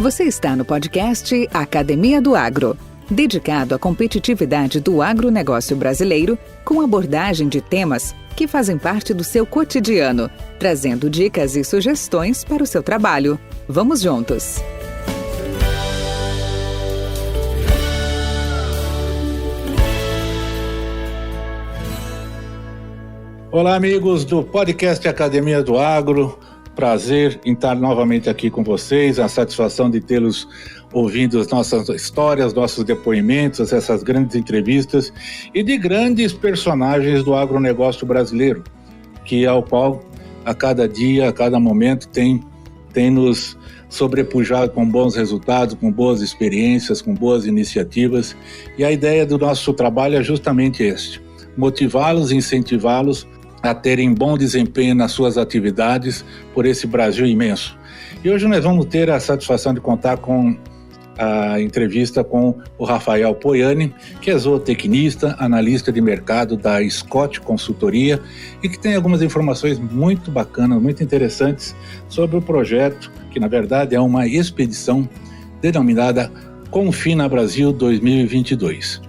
Você está no podcast Academia do Agro, dedicado à competitividade do agronegócio brasileiro, com abordagem de temas que fazem parte do seu cotidiano, trazendo dicas e sugestões para o seu trabalho. Vamos juntos! Olá, amigos do podcast Academia do Agro. Prazer em estar novamente aqui com vocês, a satisfação de tê-los ouvindo as nossas histórias, nossos depoimentos, essas grandes entrevistas e de grandes personagens do agronegócio brasileiro, que ao qual a cada dia, a cada momento tem nos sobrepujado com bons resultados, com boas experiências, com boas iniciativas. E a ideia do nosso trabalho é justamente este: motivá-los e incentivá-los a terem bom desempenho nas suas atividades por esse Brasil imenso. E hoje nós vamos ter a satisfação de contar com a entrevista com o Rafael Poiani, que é zootecnista, analista de mercado da Scott Consultoria e que tem algumas informações muito bacanas, muito interessantes sobre o projeto, que na verdade é uma expedição denominada Confina Brasil 2022.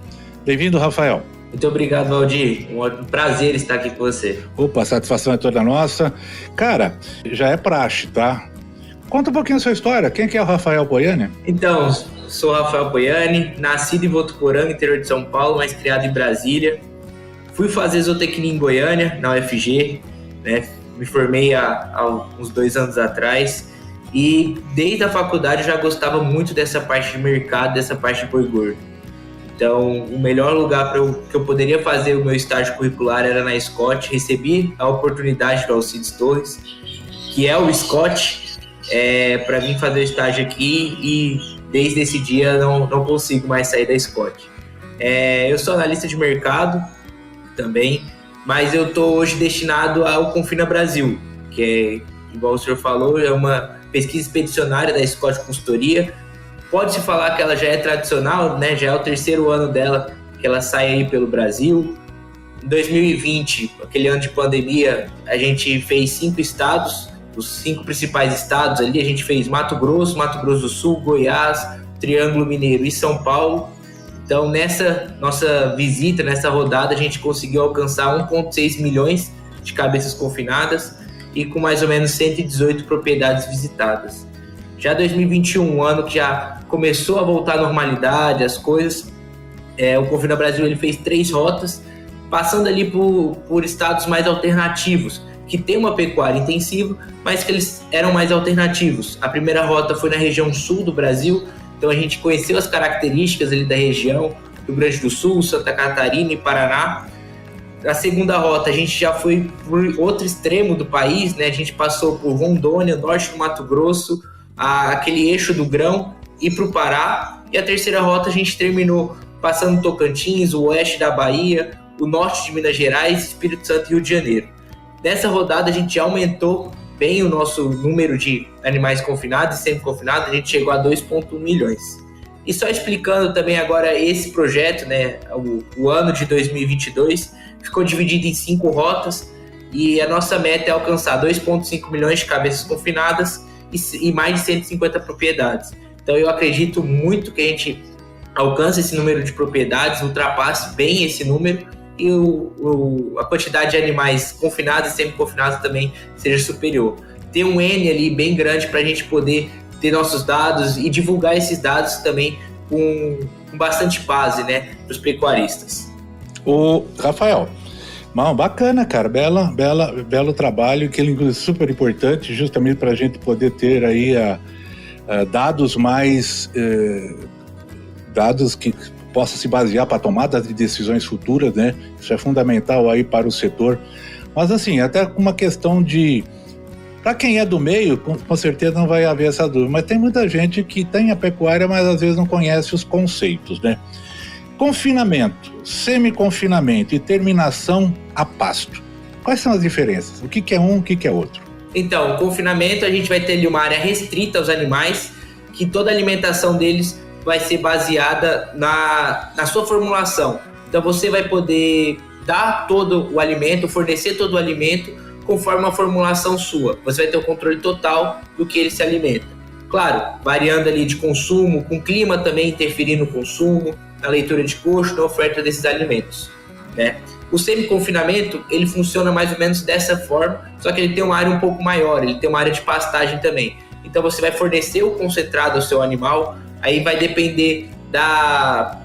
Bem-vindo, Rafael. Muito obrigado, Valdir. Um prazer estar aqui com você. Opa, a satisfação é toda nossa. Cara, já é praxe, tá? Conta um pouquinho a sua história. Quem que é o Rafael Poiani? Então, sou o Rafael Poiani, nascido em Votuporanga, interior de São Paulo, mas criado em Brasília. Fui fazer zootecnia em Goiânia, na UFG, né? Me formei há uns 2 anos atrás. E desde a faculdade eu já gostava muito dessa parte de mercado, dessa parte de boi gordo. Então, o melhor lugar que eu poderia fazer o meu estágio curricular era na Scott. Recebi a oportunidade do Alcides Torres, que é o Scott, para vir fazer o estágio aqui, e desde esse dia não consigo mais sair da Scott. Eu sou analista de mercado também, mas eu estou hoje destinado ao Confina Brasil, que é, igual o senhor falou, é uma pesquisa expedicionária da Scott Consultoria. Pode-se falar que ela já é tradicional, né? Já é o 3º ano dela que ela sai aí pelo Brasil. Em 2020, aquele ano de pandemia, a gente fez 5 estados, os 5 principais estados ali. A gente fez Mato Grosso do Sul, Goiás, Triângulo Mineiro e São Paulo. Então, nessa nossa visita, nessa rodada, a gente conseguiu alcançar 1,6 milhões de cabeças confinadas e com mais ou menos 118 propriedades visitadas. Já 2021, um ano que já começou a voltar à normalidade, as coisas, o Confina Brasil ele fez 3 rotas, passando ali por estados mais alternativos, que tem uma pecuária intensiva, mas que eles eram mais alternativos. A primeira rota foi na região sul do Brasil, então a gente conheceu as características ali da região, Rio Grande do Sul, Santa Catarina e Paraná. Na segunda rota, a gente já foi por outro extremo do país, né? A gente passou por Rondônia, norte do Mato Grosso, aquele eixo do grão, e para o Pará. E a terceira rota a gente terminou passando Tocantins, o oeste da Bahia, o norte de Minas Gerais, Espírito Santo e Rio de Janeiro. Nessa rodada a gente aumentou bem o nosso número de animais confinados e semi-confinados, a gente chegou a 2,1 milhões. E só explicando também agora esse projeto, né, o ano de 2022 ficou dividido em 5 rotas e a nossa meta é alcançar 2,5 milhões de cabeças confinadas e mais de 150 propriedades. Então eu acredito muito que a gente alcance esse número de propriedades, ultrapasse bem esse número e a quantidade de animais confinados e semi-confinados também seja superior. Tem um N ali bem grande para a gente poder ter nossos dados e divulgar esses dados também com bastante base, né, para os pecuaristas. O Rafael, bacana, cara, belo trabalho, que é super importante, justamente para a gente poder ter aí dados mais dados que possa se basear para tomada de decisões futuras, né? Isso é fundamental aí para o setor. Mas assim, até uma questão de, para quem é do meio, com certeza não vai haver essa dúvida, mas tem muita gente que tem a pecuária, mas às vezes não conhece os conceitos, né? Confinamento, semi-confinamento e terminação a pasto. Quais são as diferenças? O que é um, o que é outro? Então, o confinamento, a gente vai ter ali uma área restrita aos animais, que toda a alimentação deles vai ser baseada na sua formulação. Então, você vai poder dar todo o alimento, fornecer todo o alimento conforme uma formulação sua. Você vai ter o controle total do que ele se alimenta. Claro, variando ali de consumo, com o clima também interferindo no consumo, na leitura de coxo, na oferta desses alimentos, né? O semi-confinamento, ele funciona mais ou menos dessa forma, só que ele tem uma área um pouco maior, ele tem uma área de pastagem também. Então você vai fornecer o concentrado ao seu animal, aí vai depender da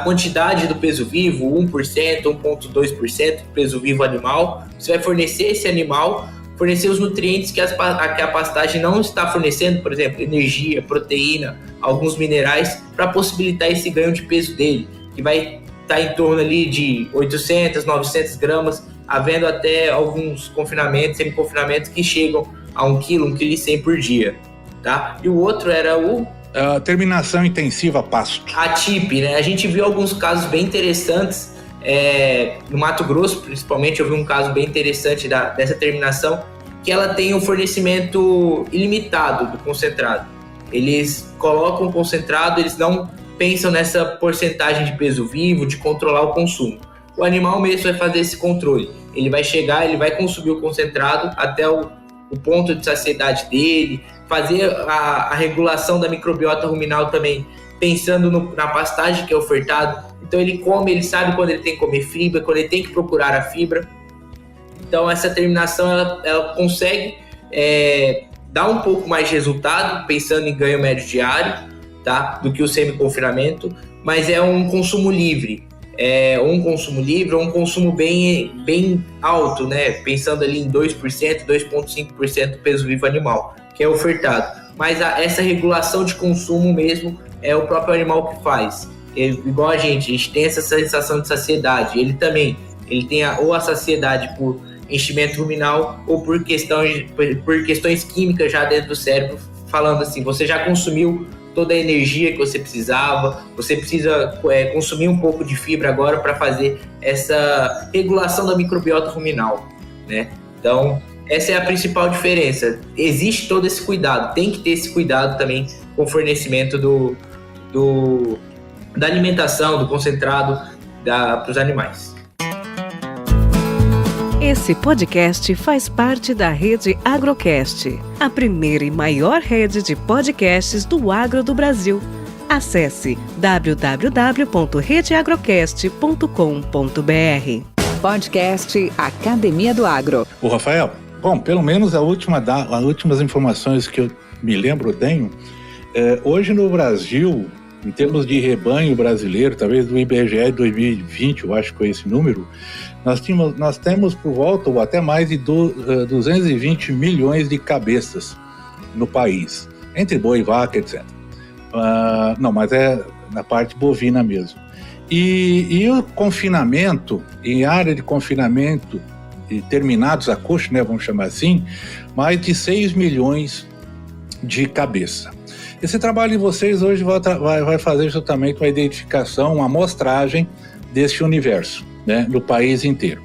quantidade do peso vivo, 1%, 1,2% do peso vivo animal. Você vai fornecer esse animal, fornecer os nutrientes que a pastagem não está fornecendo, por exemplo, energia, proteína, alguns minerais, para possibilitar esse ganho de peso dele, que vai estar em torno ali de 800, 900 gramas, havendo até alguns confinamentos, semi-confinamentos que chegam a 1 kg, 1,1 kg por dia, tá? E o outro era terminação intensiva pasto. A TIP, né? A gente viu alguns casos bem interessantes, no Mato Grosso, principalmente, eu vi um caso bem interessante dessa terminação, que ela tem um fornecimento ilimitado do concentrado. Eles colocam o concentrado, eles não pensam nessa porcentagem de peso vivo, de controlar o consumo. O animal mesmo vai fazer esse controle. Ele vai chegar, ele vai consumir o concentrado até o ponto de saciedade dele, fazer a regulação da microbiota ruminal também, pensando na pastagem que é ofertado. Então ele come, ele sabe quando ele tem que comer fibra, quando ele tem que procurar a fibra. Então essa terminação ela consegue dar um pouco mais de resultado, pensando em ganho médio diário, tá? Do que o semi-confinamento, mas é um consumo livre. Um consumo bem alto, né? Pensando ali em 2%, 2,5% do peso vivo animal, que é ofertado. Mas essa regulação de consumo mesmo é o próprio animal que faz. Igual a gente tem essa sensação de saciedade. Ele tem ou a saciedade por enchimento ruminal ou por questões químicas já dentro do cérebro, falando assim, você já consumiu toda a energia que você precisava, você precisa consumir um pouco de fibra agora para fazer essa regulação da microbiota ruminal, né? Então, essa é a principal diferença. Existe todo esse cuidado, tem que ter esse cuidado também com o fornecimento da alimentação, do concentrado para os animais. Esse podcast faz parte da rede Agrocast, a primeira e maior rede de podcasts do agro do Brasil. Acesse www.redeagrocast.com.br. Podcast Academia do Agro. O Rafael, bom, pelo menos as últimas informações que eu me lembro, eu tenho, hoje no Brasil, em termos de rebanho brasileiro, talvez do IBGE 2020, eu acho que foi esse número, nós temos por volta ou até mais de 220 milhões de cabeças no país, entre boi, vaca, etc. Não, mas é na parte bovina mesmo. E o confinamento, em área de confinamento, e terminados a coxo, né, vamos chamar assim, mais de 6 milhões de cabeça. Esse trabalho de vocês hoje vai fazer justamente uma identificação, uma amostragem desse universo, né, no país inteiro.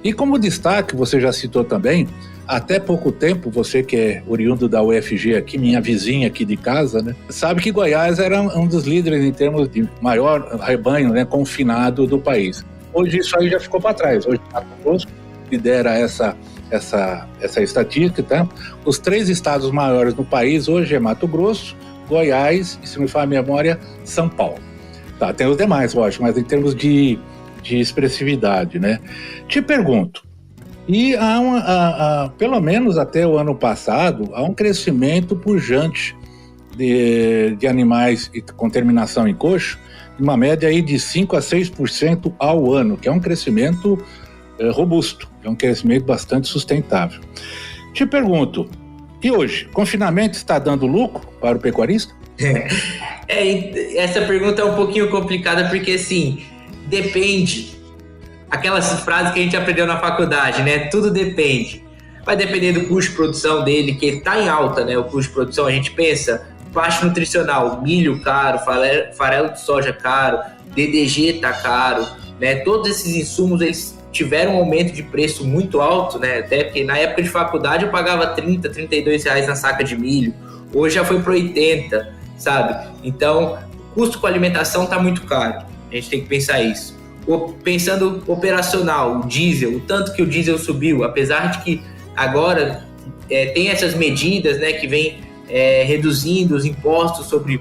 E como destaque, você já citou também, até pouco tempo, você que é oriundo da UFG aqui, minha vizinha aqui de casa, né, sabe que Goiás era um dos líderes em termos de maior rebanho, né, confinado do país. Hoje isso aí já ficou para trás. Hoje Mato Grosso lidera essa estatística, tá? Os 3 estados maiores no país hoje é Mato Grosso, Goiás e, se me fala a memória, São Paulo. Tá, tem os demais, lógico, mas em termos de expressividade, né? Te pergunto, e pelo menos até o ano passado, há um crescimento pujante de animais com terminação em coxo, uma média aí de 5% a 6% ao ano, que é um crescimento robusto, é um crescimento bastante sustentável. Te pergunto, e hoje, confinamento está dando lucro para o pecuarista? Essa pergunta é um pouquinho complicada porque, assim, depende. Aquelas frases que a gente aprendeu na faculdade, né? Tudo depende. Vai depender do custo de produção dele, que está em alta, né? O custo de produção, a gente pensa, plástico nutricional, milho caro, farelo de soja caro, DDG está caro, né? Todos esses insumos, eles tiveram um aumento de preço muito alto, né? Até porque na época de faculdade eu pagava R$30, R$32 na saca de milho. Hoje já foi para 80, sabe? Então, o custo com alimentação está muito caro. A gente tem que pensar isso. Pensando operacional, o diesel, o tanto que o diesel subiu, apesar de que agora tem essas medidas, né, que vem reduzindo os impostos sobre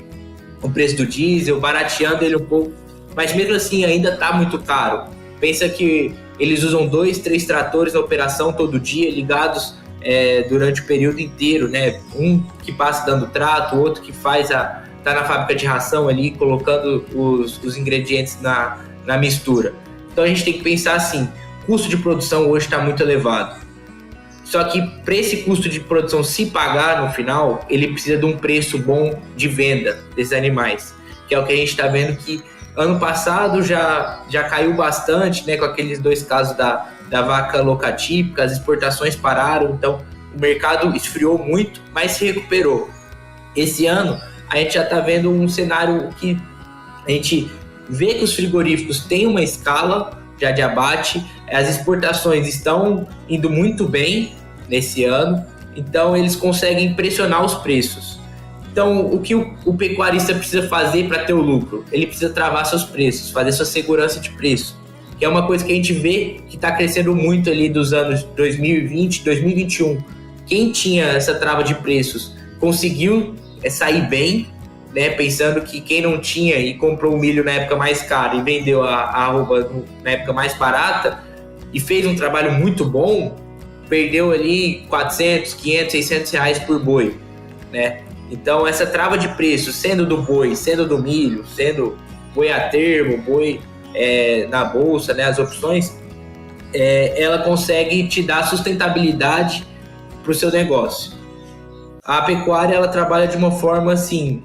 o preço do diesel, barateando ele um pouco, mas mesmo assim ainda está muito caro. Pensa que eles usam 2, 3 tratores na operação todo dia, ligados durante o período inteiro, né? Um que passa dando trato, outro que tá na fábrica de ração ali, colocando os ingredientes na mistura. Então a gente tem que pensar assim, o custo de produção hoje está muito elevado. Só que para esse custo de produção se pagar no final, ele precisa de um preço bom de venda desses animais, que é o que a gente está vendo que ano passado já caiu bastante, né, com aqueles 2 casos da vaca locatípica, as exportações pararam, então o mercado esfriou muito, mas se recuperou. Esse ano a gente já está vendo um cenário que a gente vê que os frigoríficos têm uma escala já de abate, as exportações estão indo muito bem nesse ano, então eles conseguem pressionar os preços. Então, o que o pecuarista precisa fazer para ter o lucro? Ele precisa travar seus preços, fazer sua segurança de preço, que é uma coisa que a gente vê que está crescendo muito ali dos anos 2020, 2021. Quem tinha essa trava de preços conseguiu sair bem, né, pensando que quem não tinha e comprou o milho na época mais cara e vendeu a arroba na época mais barata e fez um trabalho muito bom, perdeu ali 400, 500, 600 reais por boi, né? Então essa trava de preço, sendo do boi, sendo do milho, sendo boi a termo, boi na bolsa, né, as opções, ela consegue te dar sustentabilidade para o seu negócio. A pecuária, ela trabalha de uma forma assim,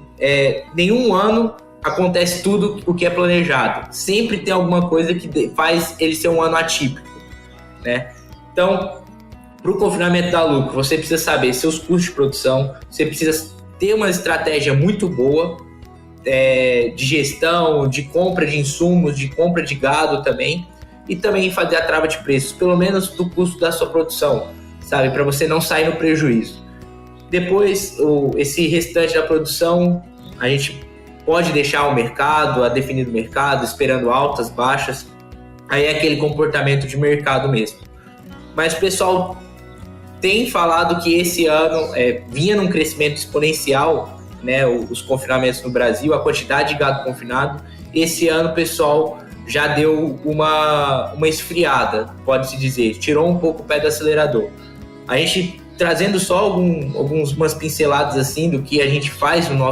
nenhum ano acontece tudo o que é planejado. Sempre tem alguma coisa que faz ele ser um ano atípico, né? Então, para o confinamento dar lucro, você precisa saber seus custos de produção, você precisa ter uma estratégia muito boa de gestão, de compra de insumos, de compra de gado também, e também fazer a trava de preços, pelo menos do custo da sua produção, sabe? Para você não sair no prejuízo. Depois, esse restante da produção, a gente pode deixar o mercado, a definir o mercado, esperando altas, baixas. Aí é aquele comportamento de mercado mesmo. Mas o pessoal tem falado que esse ano vinha num crescimento exponencial, né, os confinamentos no Brasil, a quantidade de gado confinado. Esse ano o pessoal já deu uma esfriada, pode-se dizer, tirou um pouco o pé do acelerador. A gente trazendo só algumas pinceladas assim do que a gente faz no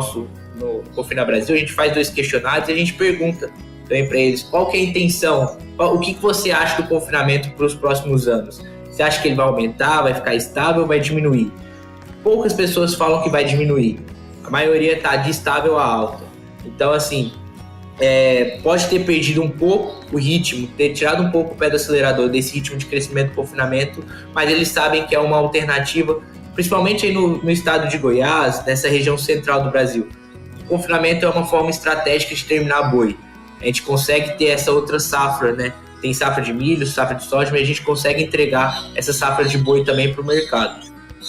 Confina Brasil, a gente faz 2 questionários e a gente pergunta também para eles qual que é a intenção, o que você acha do confinamento para os próximos anos? Você acha que ele vai aumentar, vai ficar estável ou vai diminuir? Poucas pessoas falam que vai diminuir, a maioria está de estável a alta. Então assim, pode ter perdido um pouco o ritmo, ter tirado um pouco o pé do acelerador desse ritmo de crescimento do confinamento, mas eles sabem que é uma alternativa, principalmente aí no estado de Goiás, nessa região central do Brasil. O confinamento é uma forma estratégica de terminar boi. A gente consegue ter essa outra safra, né? Tem safra de milho, safra de soja, mas a gente consegue entregar essa safra de boi também para o mercado.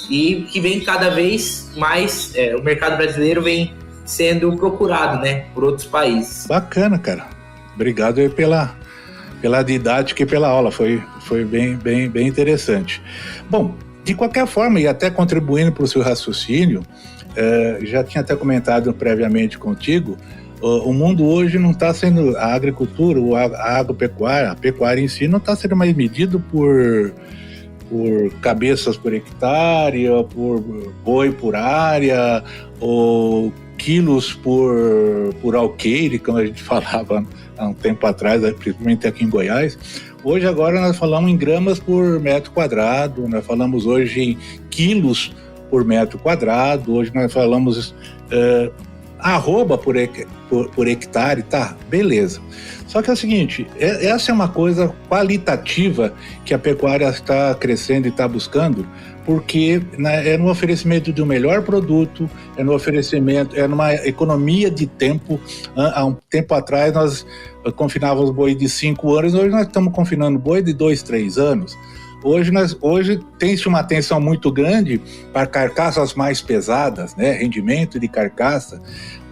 E que vem cada vez mais, o mercado brasileiro vem sendo procurado, né, por outros países. Bacana, cara. Obrigado aí pela didática e pela aula. Foi bem interessante. Bom, de qualquer forma, e até contribuindo para o seu raciocínio, já tinha até comentado previamente contigo, o mundo hoje não está sendo, a agricultura, a agropecuária, a pecuária em si não está sendo mais medido por cabeças por hectare, ou por boi por área, ou quilos por alqueire, como a gente falava há um tempo atrás, principalmente aqui em Goiás. Hoje, agora, nós falamos em gramas por metro quadrado, nós falamos hoje em quilos por metro quadrado, hoje nós falamos arroba por hectare, tá, beleza. Só que é o seguinte, essa é uma coisa qualitativa que a pecuária está crescendo e está buscando, porque é no oferecimento de um melhor produto, é no oferecimento, é numa economia de tempo. Há um tempo atrás nós confinávamos boi de 5 anos, hoje nós estamos confinando boi de 2, 3 anos. Hoje tem-se uma atenção muito grande para carcaças mais pesadas, né? Rendimento de carcaça.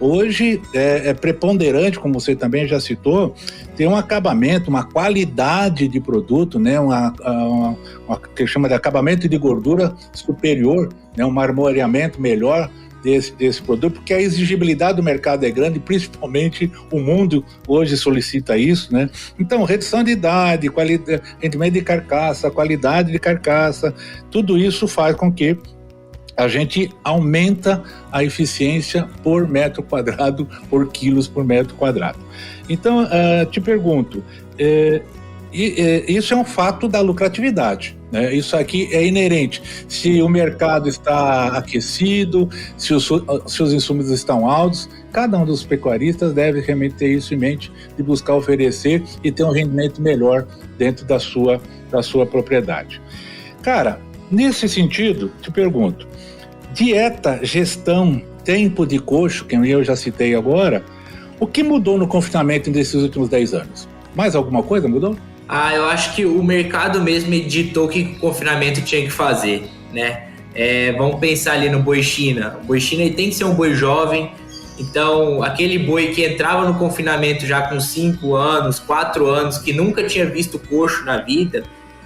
Hoje é preponderante, como você também já citou, ter um acabamento, uma qualidade de produto, né? Uma que chama de acabamento de gordura superior, né? Um marmoreamento melhor desse produto, porque a exigibilidade do mercado é grande, principalmente o mundo hoje solicita isso, né? Então, redução de idade, rendimento de carcaça, qualidade de carcaça, tudo isso faz com que a gente aumenta a eficiência por metro quadrado, por quilos por metro quadrado. Então, te pergunto, isso é um fato da lucratividade, né? Isso aqui é inerente. Se o mercado está aquecido, se os insumos estão altos, cada um dos pecuaristas deve realmente ter isso em mente, de buscar oferecer e ter um rendimento melhor dentro da sua propriedade. Cara, nesse sentido, te pergunto, dieta, gestão, tempo de coxo, que eu já citei agora, o que mudou no confinamento nesses últimos 10 anos? Mais alguma coisa mudou? Eu acho que o mercado mesmo ditou o que o confinamento tinha que fazer, né? Vamos pensar ali no boi China. O boi China ele tem que ser um boi jovem, então aquele boi que entrava no confinamento já com 5 anos, 4 anos, que nunca tinha visto coxo na vida,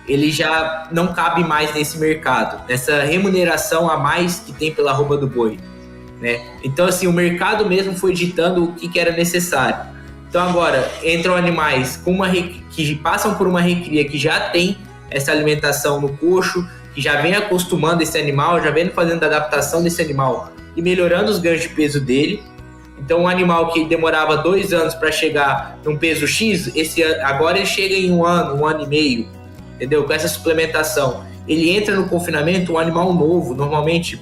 ele já não cabe mais nesse mercado, nessa remuneração a mais que tem pela arroba do boi, né? Então, assim, o mercado mesmo foi ditando o que era necessário. Então, agora, entram animais que passam por uma recria, que já tem essa alimentação no coxo, que já vem acostumando esse animal, já vem fazendo a adaptação desse animal e melhorando os ganhos de peso dele. Então, um animal que demorava 2 anos para chegar num peso X, agora ele chega em 1 ano, 1 ano e meio, entendeu? Com essa suplementação. Ele entra no confinamento um animal novo, normalmente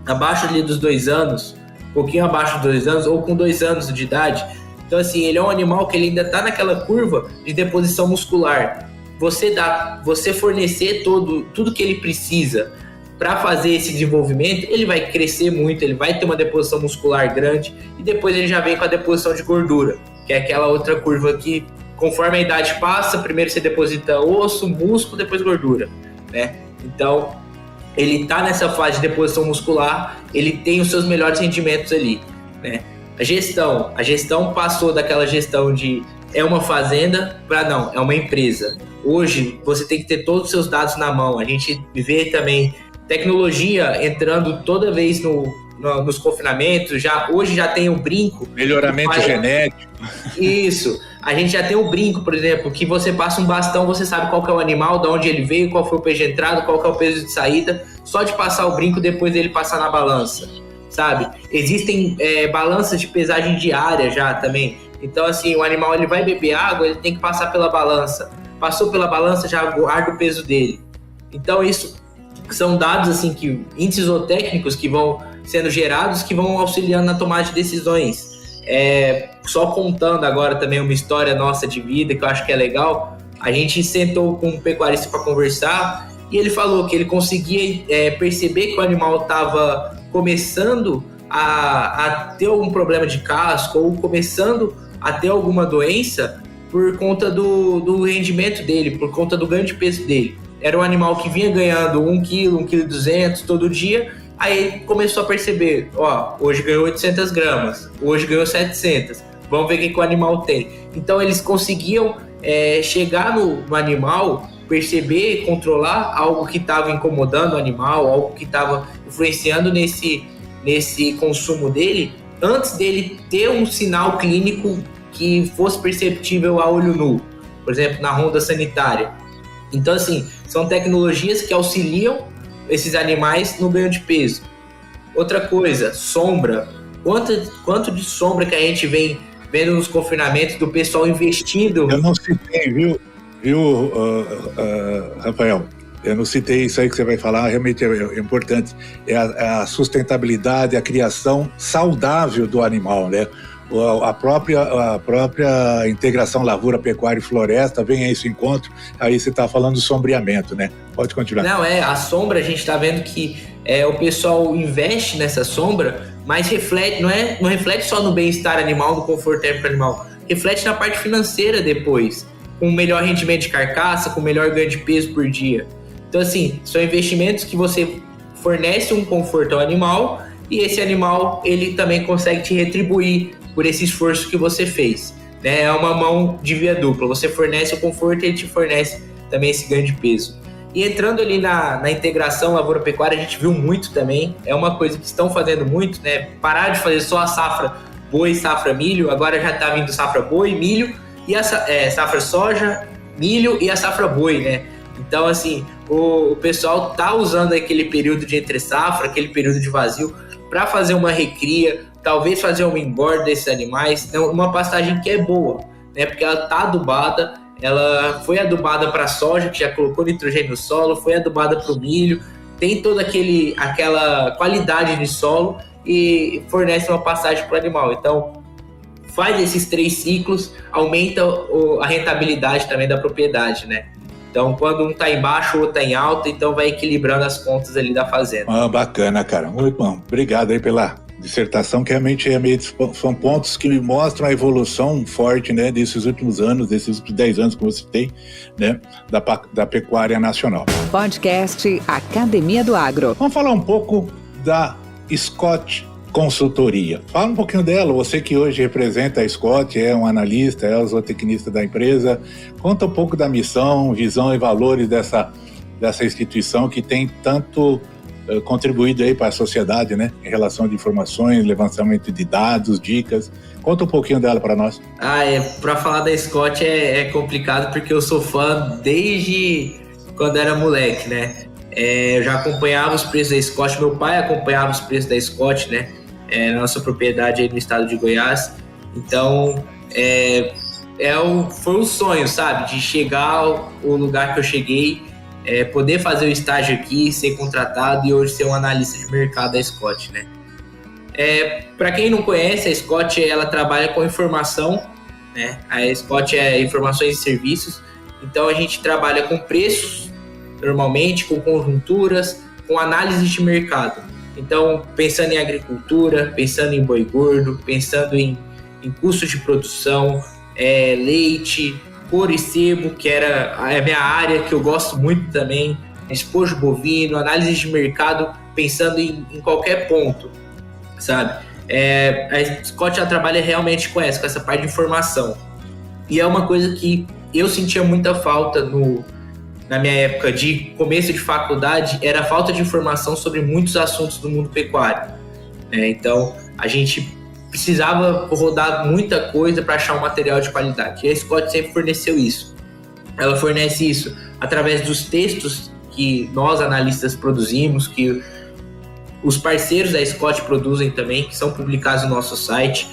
abaixo ali dos 2 anos, um pouquinho abaixo dos 2 anos, ou com 2 anos de idade. Então, assim, ele é um animal que ele ainda está naquela curva de deposição muscular. Você fornecer tudo que ele precisa para fazer esse desenvolvimento, ele vai crescer muito, ele vai ter uma deposição muscular grande e depois ele já vem com a deposição de gordura, que é aquela outra curva que, conforme a idade passa, primeiro você deposita osso, músculo, depois gordura, né? Então, ele está nessa fase de deposição muscular, ele tem os seus melhores rendimentos ali, né? A gestão passou daquela gestão de é uma fazenda para não, é uma empresa. Hoje, você tem que ter todos os seus dados na mão. A gente vê também tecnologia entrando toda vez nos confinamentos. Hoje já tem o brinco. Melhoramento genético. Isso. A gente já tem o brinco, por exemplo, que você passa um bastão, você sabe qual que é o animal, de onde ele veio, qual foi o peso de entrada, qual que é o peso de saída. Só de passar o brinco, depois dele passar na balança, sabe? Existem balanças de pesagem diária já também. Então, assim, o animal ele vai beber água, ele tem que passar pela balança. Passou pela balança, já guarda o peso dele. Então, isso são dados, assim, índices zootécnicos que vão sendo gerados, que vão auxiliando na tomada de decisões. Só contando agora também uma história nossa de vida, que eu acho que é legal. A gente sentou com um pecuarista para conversar e ele falou que ele conseguia perceber que o animal estava começando a ter algum problema de casco ou começando a ter alguma doença por conta do rendimento dele, por conta do ganho de peso dele. Era um animal que vinha ganhando 1 kg, 1,2 kg todo dia, aí ele começou a perceber, hoje ganhou 800 gramas, hoje ganhou 700, vamos ver o que o animal tem. Então eles conseguiam chegar no animal, perceber, controlar algo que estava incomodando o animal, algo que estava influenciando nesse consumo dele, antes dele ter um sinal clínico que fosse perceptível a olho nu, por exemplo, na ronda sanitária. Então, assim, são tecnologias que auxiliam esses animais no ganho de peso. Outra coisa, sombra. Quanto de sombra que a gente vem vendo nos confinamentos do pessoal investindo... Eu não citei, viu, Rafael? Eu não citei isso aí que você vai falar, realmente é importante. É a sustentabilidade, a criação saudável do animal, né? A própria integração lavoura, pecuária e floresta vem a esse encontro. Aí você está falando do sombreamento, né? Pode continuar. Não, a sombra, a gente está vendo que o pessoal investe nessa sombra, mas não reflete só no bem-estar animal, no conforto térmico animal, reflete na parte financeira depois, com melhor rendimento de carcaça, com melhor ganho de peso por dia. Então, assim, são investimentos que você fornece um conforto ao animal e esse animal, ele também consegue te retribuir por esse esforço que você fez, né? É uma mão de via dupla. Você fornece o conforto e ele te fornece também esse ganho de peso. E entrando ali na integração lavoura-pecuária, a gente viu muito também, é uma coisa que estão fazendo muito, né? Parar de fazer só a safra boi, safra milho, agora já está vindo safra boi, milho, e a safra soja, milho e a safra boi, né? Então, assim, o pessoal tá usando aquele período de entre-safra, aquele período de vazio, para fazer uma recria, talvez fazer uma engorda desses animais, uma pastagem que é boa, né? Porque ela tá adubada, ela foi adubada para a soja, que já colocou nitrogênio no solo, foi adubada para o milho, tem toda aquela qualidade de solo e fornece uma pastagem para o animal. Então, faz esses 3 ciclos, aumenta a rentabilidade também da propriedade, né? Então, quando um está em baixo, o outro está em alta, então vai equilibrando as contas ali da fazenda. Bacana, cara. Muito bom. Obrigado aí pela dissertação, que realmente são pontos que mostram a evolução forte, né, desses últimos anos, desses últimos 10 anos que você tem, né, da pecuária nacional. Podcast Academia do Agro. Vamos falar um pouco da Scott Consultoria. Fala um pouquinho dela, você que hoje representa a Scott, é um analista, é o zootecnista da empresa. Conta um pouco da missão, visão e valores dessa instituição que tem tanto contribuído aí para a sociedade, né, em relação de informações, levantamento de dados, dicas. Conta um pouquinho dela para nós. Para falar da Scott é complicado, porque eu sou fã desde quando era moleque, né? Eu já acompanhava os preços da Scott, meu pai acompanhava os preços da Scott, né? Na nossa propriedade aí no estado de Goiás. Então, foi um sonho, sabe? De chegar ao lugar que eu cheguei, poder fazer o estágio aqui, ser contratado e hoje ser um analista de mercado da Scott, né? Para quem não conhece, a Scott, ela trabalha com informação, né? A Scott é informações e serviços, então a gente trabalha com preços, normalmente, com conjunturas, com análise de mercado. Então, pensando em agricultura, pensando em boi gordo, pensando em custo de produção, leite, couro e sebo, que era a minha área, que eu gosto muito também, despojo bovino, análise de mercado, pensando em qualquer ponto, sabe? A Scott já trabalha realmente com essa parte de informação. E é uma coisa que eu sentia muita falta na minha época de começo de faculdade, era a falta de informação sobre muitos assuntos do mundo pecuário. Então, a gente precisava rodar muita coisa para achar um material de qualidade. E a Scott sempre forneceu isso. Ela fornece isso através dos textos que nós, analistas, produzimos, que os parceiros da Scott produzem também, que são publicados no nosso site.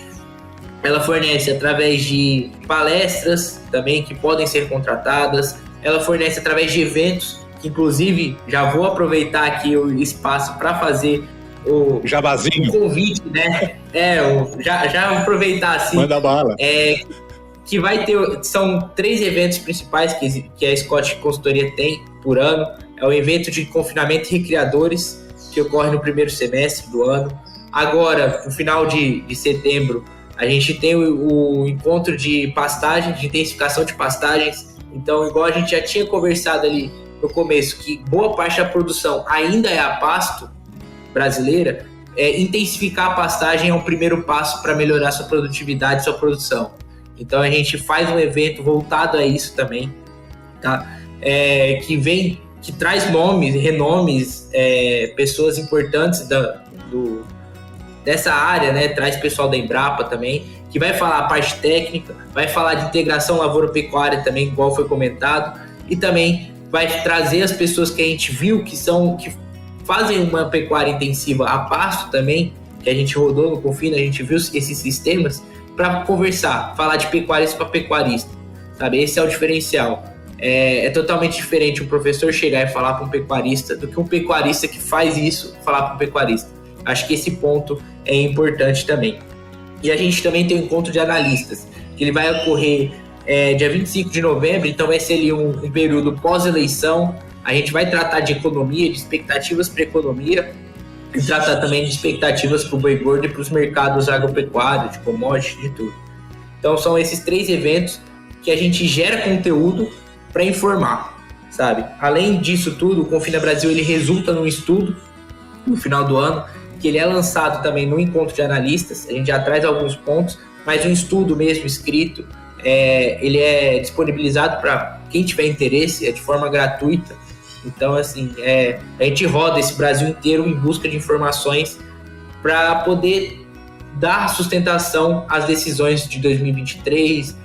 Ela fornece através de palestras também, que podem ser contratadas. Ela fornece através de eventos, que inclusive já vou aproveitar aqui o espaço para fazer o jabazinho, o convite, né? Já aproveitar assim. Manda bala. Que vai ter, são 3 eventos principais que a Scott Consultoria tem por ano. É o evento de confinamento e recriadores, que ocorre no primeiro semestre do ano. Agora, no final de setembro, a gente tem o encontro de pastagem, de intensificação de pastagens. Então, igual a gente já tinha conversado ali no começo, que boa parte da produção ainda é a pasto brasileira, intensificar a pastagem é um primeiro passo para melhorar sua produtividade, sua produção. Então, a gente faz um evento voltado a isso também, tá? Que traz nomes, renomes, pessoas importantes dessa área, né? Traz pessoal da Embrapa também, que vai falar a parte técnica, vai falar de integração lavoura-pecuária também, igual foi comentado, e também vai trazer as pessoas que a gente viu que fazem uma pecuária intensiva a pasto também, que a gente rodou no Confina, a gente viu esses sistemas, para conversar, falar de pecuarista para pecuarista, sabe? Esse é o diferencial. É totalmente diferente um professor chegar e falar para um pecuarista do que um pecuarista que faz isso falar para um pecuarista. Acho que esse ponto é importante também. E a gente também tem um encontro de analistas, que ele vai ocorrer dia 25 de novembro, então vai ser ali um período pós-eleição. A gente vai tratar de economia, de expectativas para a economia, e tratar também de expectativas para o boi gordo e para os mercados agropecuários, de commodities, de tudo. Então são esses 3 eventos que a gente gera conteúdo para informar, sabe? Além disso tudo, o Confina Brasil ele resulta num estudo no final do ano, que ele é lançado também no encontro de analistas. A gente já traz alguns pontos, mas um estudo mesmo escrito, ele é disponibilizado para quem tiver interesse, de forma gratuita. Então, assim, a gente roda esse Brasil inteiro em busca de informações para poder dar sustentação às decisões de 2023,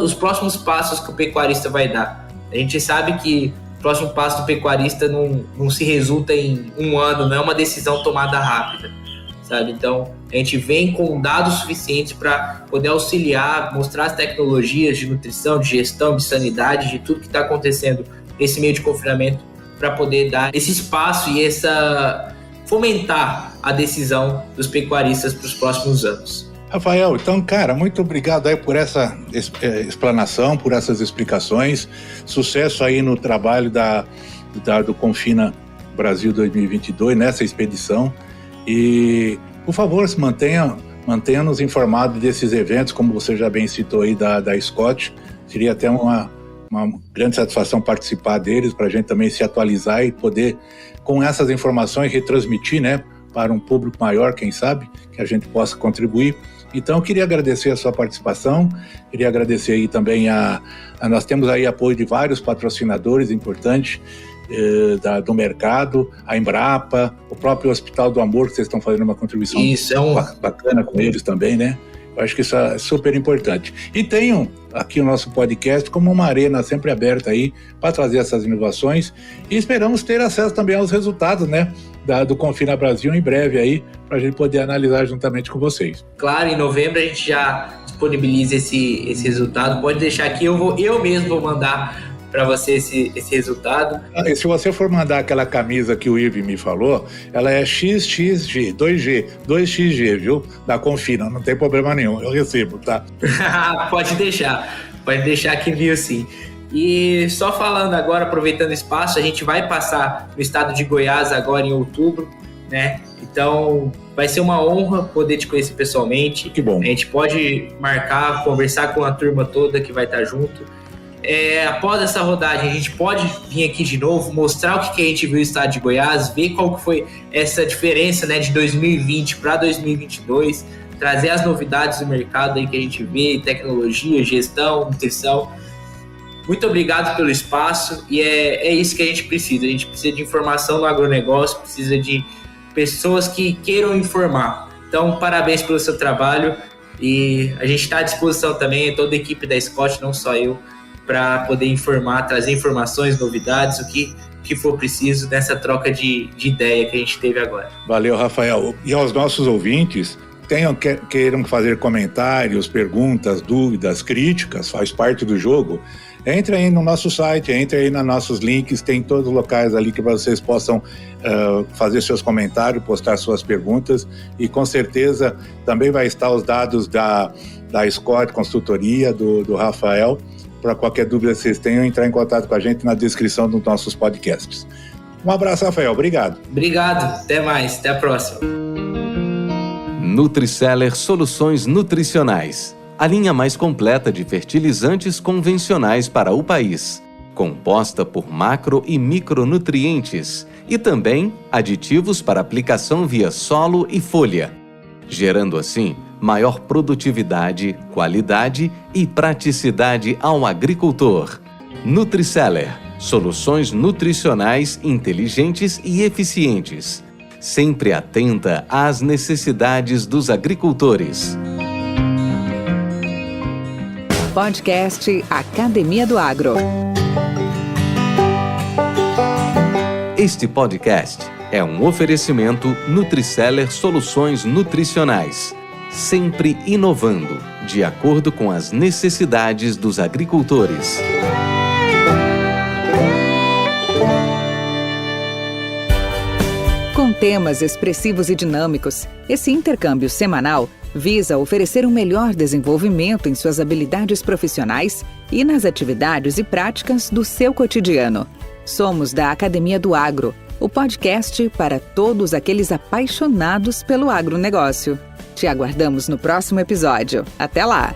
os próximos passos que o pecuarista vai dar. A gente sabe que o próximo passo do pecuarista não se resulta em um ano, não é uma decisão tomada rápida, sabe? Então, a gente vem com dados suficientes para poder auxiliar, mostrar as tecnologias de nutrição, de gestão, de sanidade, de tudo que está acontecendo nesse meio de confinamento, para poder dar esse espaço e fomentar a decisão dos pecuaristas para os próximos anos. Rafael, então, cara, muito obrigado aí por essa explanação, por essas explicações. Sucesso aí no trabalho do Confina Brasil 2022, nessa expedição. E, por favor, se mantenha-nos informados desses eventos, como você já bem citou aí da Scott. Seria até uma grande satisfação participar deles, para a gente também se atualizar e poder, com essas informações, retransmitir, né, para um público maior, quem sabe, que a gente possa contribuir. Então, eu queria agradecer a sua participação, queria agradecer aí também nós temos aí apoio de vários patrocinadores importantes do mercado, a Embrapa, o próprio Hospital do Amor, que vocês estão fazendo uma contribuição bacana com eles também, né? Eu acho que isso é super importante. E tenham aqui o nosso podcast como uma arena sempre aberta aí para trazer essas inovações e esperamos ter acesso também aos resultados, né, do Confina Brasil em breve aí, para a gente poder analisar juntamente com vocês. Claro, em novembro a gente já disponibiliza esse resultado. Pode deixar aqui, eu mesmo vou mandar para você esse resultado. E se você for mandar aquela camisa que o Ive me falou, ela é XXG, 2XG, viu? Da Confina, não tem problema nenhum, eu recebo, tá? Pode deixar que envio sim. E só falando agora, aproveitando o espaço, a gente vai passar no estado de Goiás agora em outubro, né? Então vai ser uma honra poder te conhecer pessoalmente. Que bom. A gente pode marcar, conversar com a turma toda que vai estar junto. Após essa rodagem, a gente pode vir aqui de novo, mostrar o que a gente viu no estado de Goiás, ver qual que foi essa diferença, né, de 2020 para 2022, trazer as novidades do mercado aí que a gente vê, tecnologia, gestão, nutrição. Muito obrigado pelo espaço e é isso que a gente precisa. A gente precisa de informação no agronegócio, precisa de pessoas que queiram informar. Então, parabéns pelo seu trabalho e a gente está à disposição também, toda a equipe da Scott, não só eu, para poder informar, trazer informações, novidades, o que for preciso nessa troca de ideia que a gente teve agora. Valeu, Rafael. E aos nossos ouvintes, queiram fazer comentários, perguntas, dúvidas, críticas, faz parte do jogo, entre aí no nosso site, entre aí nos nossos links, tem todos os locais ali que vocês possam fazer seus comentários, postar suas perguntas e com certeza também vai estar os dados da Scott Consultoria, do Rafael. Para qualquer dúvida que vocês tenham, entrar em contato com a gente na descrição dos nossos podcasts. Um abraço, Rafael. Obrigado. Obrigado. Até mais. Até a próxima. Nutriceller Soluções Nutricionais. A linha mais completa de fertilizantes convencionais para o país. Composta por macro e micronutrientes. E também aditivos para aplicação via solo e folha. Gerando assim maior produtividade, qualidade e praticidade ao agricultor. Nutriceller, soluções nutricionais inteligentes e eficientes, sempre atenta às necessidades dos agricultores. Podcast Academia do Agro. Este podcast é um oferecimento Nutriceller Soluções Nutricionais. Sempre inovando, de acordo com as necessidades dos agricultores. Com temas expressivos e dinâmicos, esse intercâmbio semanal visa oferecer um melhor desenvolvimento em suas habilidades profissionais e nas atividades e práticas do seu cotidiano. Somos da Academia do Agro, o podcast para todos aqueles apaixonados pelo agronegócio. Te aguardamos no próximo episódio. Até lá!